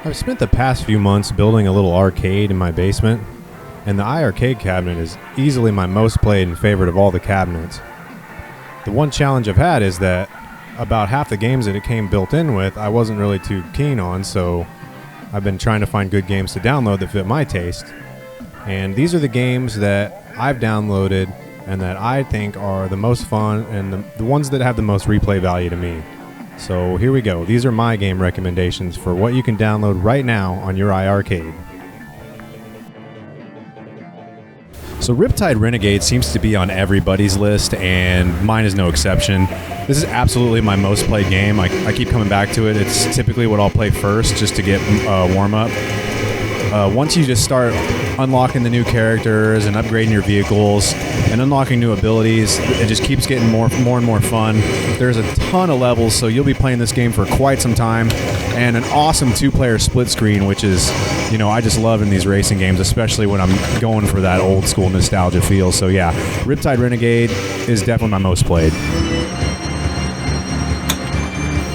I've spent the past few months building a little arcade in my basement, and the iiRcade cabinet is easily my most played and favorite of all the cabinets. The one challenge I've had is that about half the games that it came built in with I wasn't really too keen on, so I've been trying to find good games to download that fit my taste. And these are the games that I've downloaded and that I think are the most fun and the ones that have the most replay value to me. So here we go. These are my game recommendations for what you can download right now on your iiRcade. So Riptide Renegade seems to be on everybody's list, and mine is no exception. This is absolutely my most played game. I keep coming back to it. It's typically what I'll play first just to get warm up. Once you just start unlocking the new characters and upgrading your vehicles and unlocking new abilities, it just keeps getting more and more fun. There's a ton of levels, so you'll be playing this game for quite some time, and an awesome two-player split screen, which is, you know, I just love in these racing games, especially when I'm going for that old school nostalgia feel. So yeah, Riptide Renegade is definitely my most played.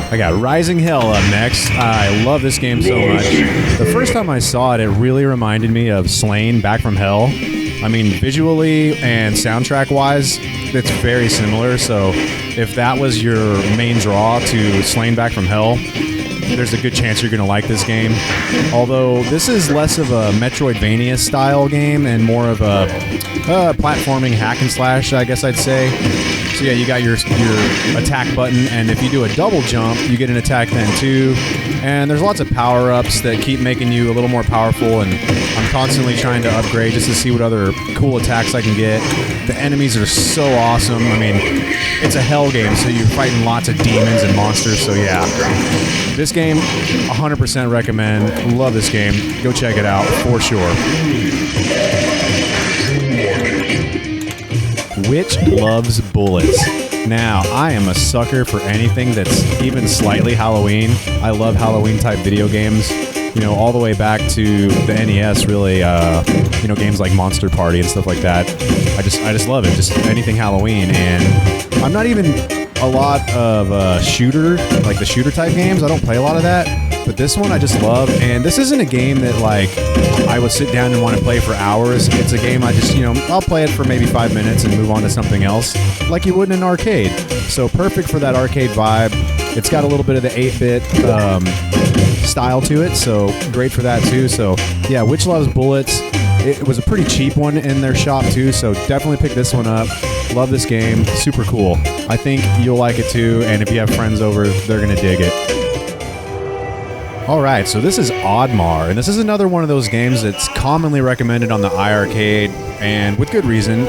I got Rising Hell up next. I love this game so much. The first time I saw it, it really reminded me of Slain Back from Hell. I mean, visually and soundtrack-wise, it's very similar, so if that was your main draw to Slain Back from Hell, there's a good chance you're going to like this game. Although this is less of a Metroidvania style game and more of a platforming hack and slash, I guess I'd say. So yeah, you got your attack button, and if you do a double jump, you get an attack then too. And there's lots of power-ups that keep making you a little more powerful, and I'm constantly trying to upgrade just to see what other cool attacks I can get. The enemies are so awesome. I mean, it's a hell game, so you're fighting lots of demons and monsters, so yeah. This game, 100% recommend. Love this game. Go check it out for sure. Which loves bullets? Now, I am a sucker for anything that's even slightly Halloween. I love Halloween-type video games, you know, all the way back to the NES, really, you know, games like Monster Party and stuff like that. I just love it, just anything Halloween, and I'm not even a lot of shooter, like the shooter-type games. I don't play a lot of that, but this one I just love, and this isn't a game that, like, I would sit down and want to play for hours. It's a game I just, you know, I'll play it for maybe 5 minutes and move on to something else, like you would in an arcade. So perfect for that arcade vibe. It's got a little bit of the 8-bit style to it, so great for that too. So yeah, Which Loves Bullets. It was a pretty cheap one in their shop too, so definitely pick this one up. Love this game, super cool. I think you'll like it too, and if you have friends over, they're gonna dig it. Alright, so this is Oddmar, and this is another one of those games that's commonly recommended on the iiRcade, and with good reason.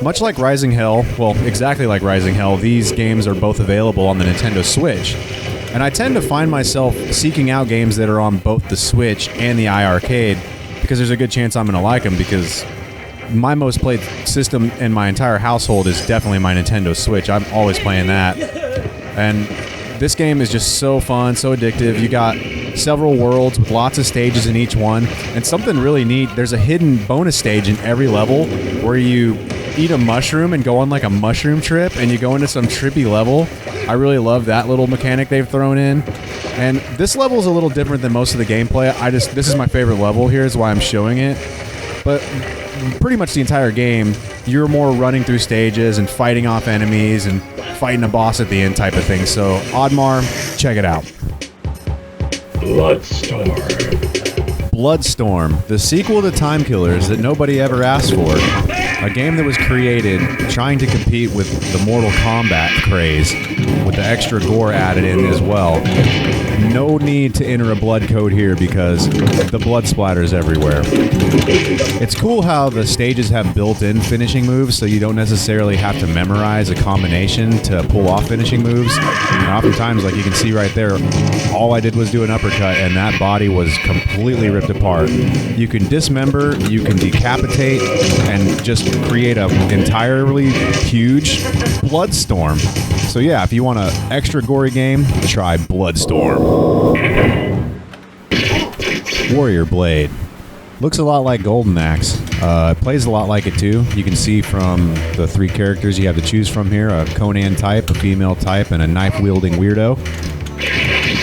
Much like Rising Hell, well, exactly like Rising Hell, these games are both available on the Nintendo Switch. And I tend to find myself seeking out games that are on both the Switch and the iiRcade, because there's a good chance I'm going to like them, because my most played system in my entire household is definitely my Nintendo Switch. I'm always playing that. And this game is just so fun, so addictive. You got several worlds with lots of stages in each one. And something really neat, there's a hidden bonus stage in every level where you eat a mushroom and go on like a mushroom trip, and you go into some trippy level. I really love that little mechanic they've thrown in. And this level is a little different than most of the gameplay. This is my favorite level here, is why I'm showing it. But pretty much the entire game, you're more running through stages and fighting off enemies and fighting a boss at the end type of thing. So Oddmar, check it out. Bloodstorm, the sequel to Time Killers that nobody ever asked for. A game that was created trying to compete with the Mortal Kombat craze, with the extra gore added in as well. No need to enter a blood code here because the blood splatters everywhere. It's cool how the stages have built-in finishing moves, so you don't necessarily have to memorize a combination to pull off finishing moves. And oftentimes, like you can see right there, all I did was do an uppercut and that body was completely ripped apart. You can dismember, you can decapitate, and just create an entirely huge Bloodstorm. So yeah, if you want an extra gory game, try Bloodstorm. Warrior Blade. Looks a lot like Golden Axe. It plays a lot like it too. You can see from the 3 characters you have to choose from here, a Conan type, a female type, and a knife-wielding weirdo.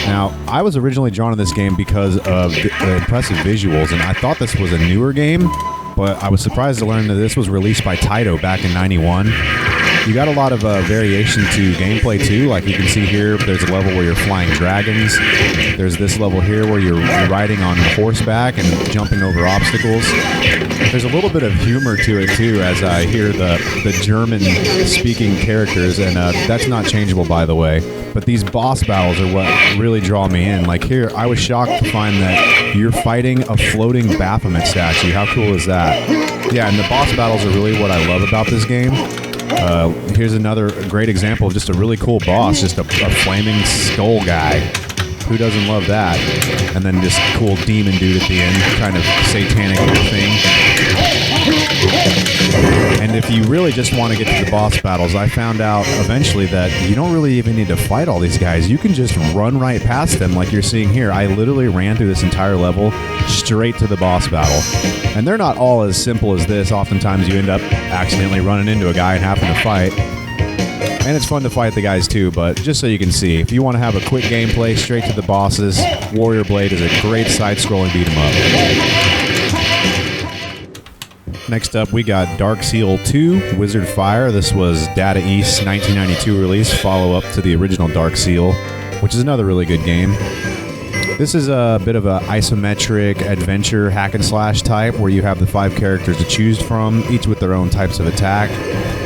Now, I was originally drawn to this game because of the impressive visuals, and I thought this was a newer game, but I was surprised to learn that this was released by Taito back in '91. You got a lot of variation to gameplay too. Like you can see here, there's a level where you're flying dragons. There's this level here where you're riding on horseback and jumping over obstacles. There's a little bit of humor to it too, as I hear the German-speaking characters, and that's not changeable, by the way. But these boss battles are what really draw me in. Like here, I was shocked to find that you're fighting a floating Baphomet statue. How cool is that? Yeah, and the boss battles are really what I love about this game. Here's another great example of just a really cool boss, just a flaming skull guy. Who doesn't love that? And then this cool demon dude at the end, kind of satanic thing. And if you really just want to get to the boss battles, I found out eventually that you don't really even need to fight all these guys. You can just run right past them like you're seeing here. I literally ran through this entire level straight to the boss battle. And they're not all as simple as this. Oftentimes you end up accidentally running into a guy and having to fight. And it's fun to fight the guys too, but just so you can see, if you want to have a quick gameplay straight to the bosses, Warrior Blade is a great side-scrolling beat-em-up. Next up, we got Dark Seal 2, Wizard Fire. This was Data East's 1992 release, follow-up to the original Dark Seal, which is another really good game. This is a bit of an isometric adventure hack-and-slash type, where you have the 5 characters to choose from, each with their own types of attack.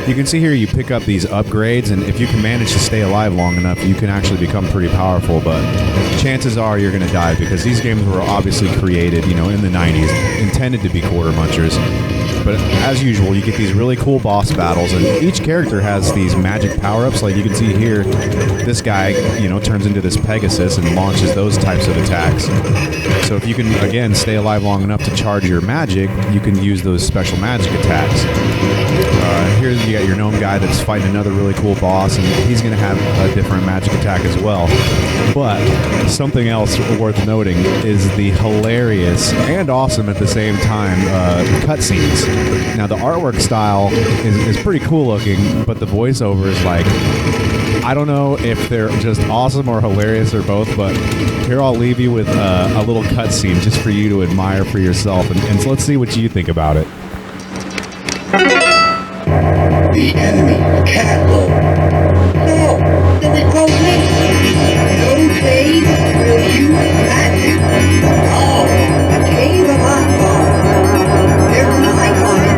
You can see here you pick up these upgrades, and if you can manage to stay alive long enough, you can actually become pretty powerful, but chances are you're going to die, because these games were obviously created, in the 90s, intended to be quarter munchers. But as usual, you get these really cool boss battles, and each character has these magic power-ups. Like you can see here, this guy, turns into this Pegasus and launches those types of attacks. So if you can, again, stay alive long enough to charge your magic, you can use those special magic attacks. Here you got your gnome guy that's fighting another really cool boss, and he's going to have a different magic attack as well. But something else worth noting is the hilarious and awesome at the same time cutscenes. Now, the artwork style is pretty cool looking, but the voiceover is like, I don't know if they're just awesome or hilarious or both, but here I'll leave you with a little cutscene just for you to admire for yourself, and so let's see what you think about it. The enemy cannot go. No, the Republic. No fate will you magic. Oh, the cave of Oddmar. There's an icon in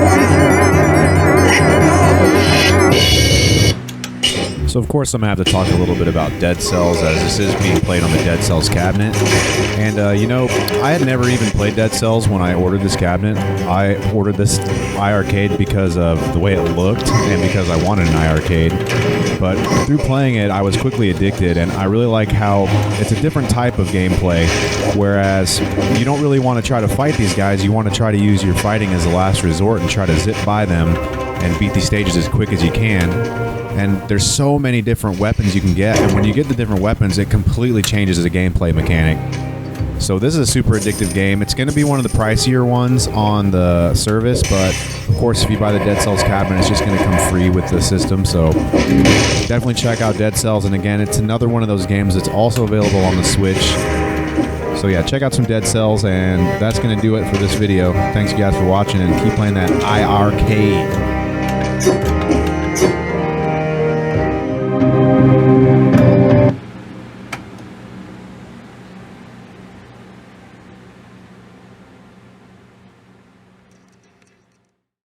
Let's go. So of course I'm going to have to talk a little bit about Dead Cells, as this is being played on the Dead Cells cabinet. And I had never even played Dead Cells when I ordered this cabinet. I ordered this iiRcade because of the way it looked and because I wanted an iiRcade. But through playing it, I was quickly addicted, and I really like how it's a different type of gameplay, whereas you don't really want to try to fight these guys. You want to try to use your fighting as a last resort and try to zip by them and beat these stages as quick as you can. And there's so many different weapons you can get, and when you get the different weapons, it completely changes the gameplay mechanic. So this is a super addictive game. It's going to be one of the pricier ones on the service, but of course if you buy the Dead Cells cabinet, it's just going to come free with the system. So definitely check out Dead Cells, and again, it's another one of those games that's also available on the Switch. So yeah, check out some Dead Cells, and that's going to do it for this video. Thanks you guys for watching, and keep playing that iiRcade.